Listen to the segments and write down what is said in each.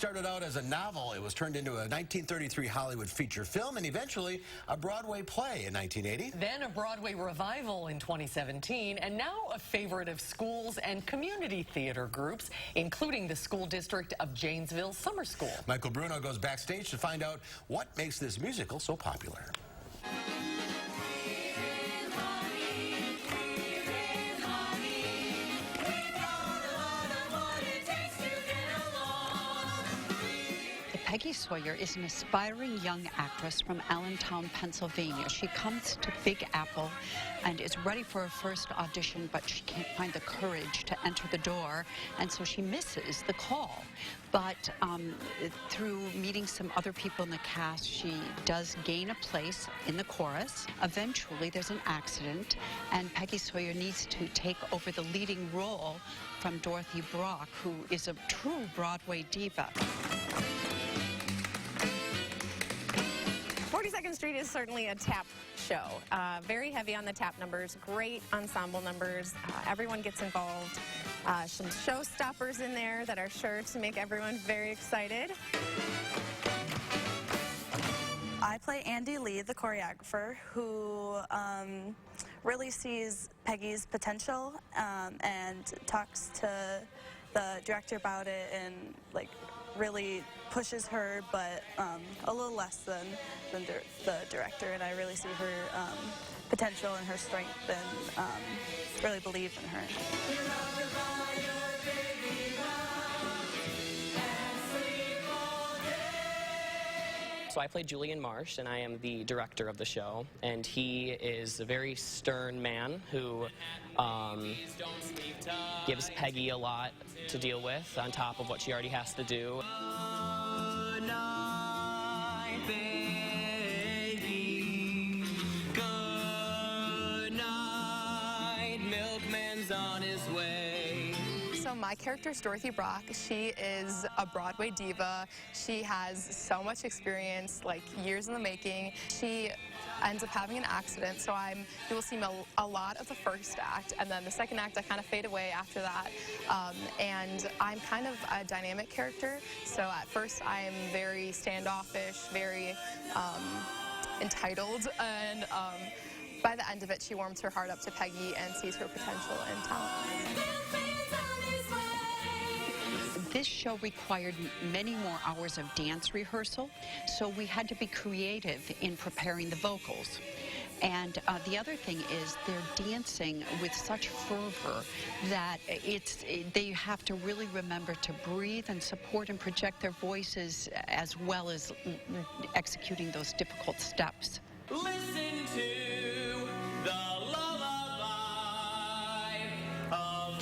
started out as a novel. It was turned into a 1933 Hollywood feature film and eventually a Broadway play in 1980. Then a Broadway revival in 2017, and now a favorite of schools and community theater groups, including the school district of Janesville Summer School. Michael Bruno goes backstage to find out what makes this musical so popular. Peggy Sawyer is an aspiring young actress from Allentown, Pennsylvania. She comes to Big Apple and is ready for her first audition, but she can't find the courage to enter the door, and so she misses the call. But through meeting some other people in the cast, she does gain a place in the chorus. Eventually, there's an accident, and Peggy Sawyer needs to take over the leading role from Dorothy Brock, who is a true Broadway diva. 42nd Street is certainly a tap show. Very heavy on the tap numbers, great ensemble numbers. Everyone gets involved. Some showstoppers in there that are sure to make everyone very excited. I play Andy Lee, the choreographer, who really sees Peggy's potential and talks to the director about it and really pushes her, but a little less than the director, and I really see her potential and her strength and really believe in her. So I play Julian Marsh, and I am the director of the show, and he is a very stern man who gives Peggy a lot to deal with on top of what she already has to do. Good night, baby. Good night, milkman's on his way. So my character is Dorothy Brock. She is a Broadway diva. She has so much experience, like years in the making. She ends up having an accident, so you will see a lot of the first act, and then the second act I kind of fade away after that. And I'm kind of a dynamic character, so at first I am very standoffish, very entitled, and by the end of it she warms her heart up to Peggy and sees her potential and talent. This show required many more hours of dance rehearsal, so we had to be creative in preparing the vocals. And the other thing is they're dancing with such fervor that they have to really remember to breathe and support and project their voices as well as executing those difficult steps. Listen to the lullaby of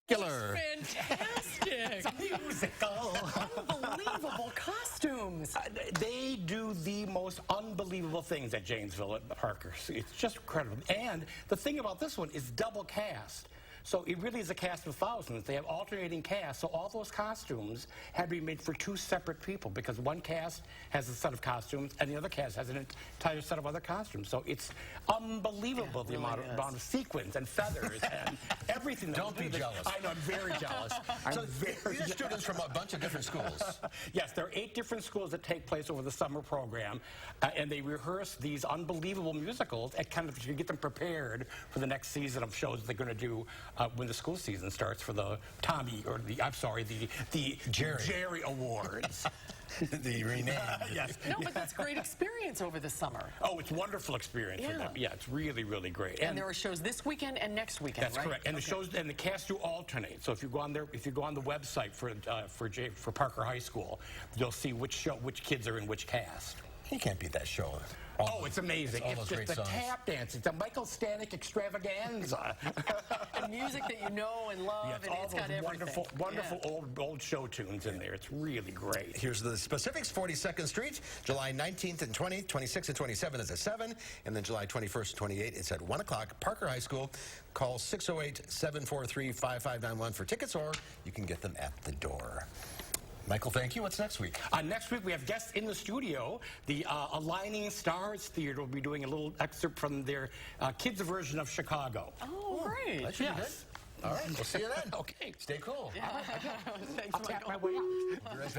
Fantastic! It's a musical. Unbelievable costumes. They do the most unbelievable things at Janesville at Parker. It's just incredible. And the thing about this one is double cast. So it really is a cast of thousands. They have alternating casts, so all those costumes had to be made for two separate people because one cast has a set of costumes and the other cast has an entire set of other costumes. So it's unbelievable, the amount of sequins and feathers and everything. Don't be jealous. I know, I'm very jealous. So these are students from a bunch of different schools. Yes, there are 8 different schools that take place over the summer program, and they rehearse these unbelievable musicals and kind of to get them prepared for the next season of shows they're going to do when the school season starts for the the Jerry Awards. The rename. Yes. No, but that's great experience over the summer. Oh, it's a wonderful experience for them. Yeah, it's really, really great. And there are shows this weekend and next weekend, That's right? correct. And the shows and the cast do alternate. So if you go on the website for Parker High School, you'll see which kids are in which cast. You can't beat that show. Oh, it's amazing. All It's those just great a songs. tap dance. It's a Michael Stanek extravaganza. And music that you know and love, Yes, and all it's those got everything. wonderful old show tunes in there. It's really great. Here's the specifics. 42nd Street, July 19th and 20th, 26th and 27th is at 7, and then July 21st and 28th, it's at 1 o'clock. Parker High School. Call 608-743-5591 for tickets, or you can get them at the door. Michael, thank you. What's next week? Next week, we have guests in the studio. The Aligning Stars Theater will be doing a little excerpt from their kids' version of Chicago. Oh, great. That should be Yes. good. All right, we'll see you then. Okay. Stay cool. Thanks, I'll tap Michael. my way out. Be right back.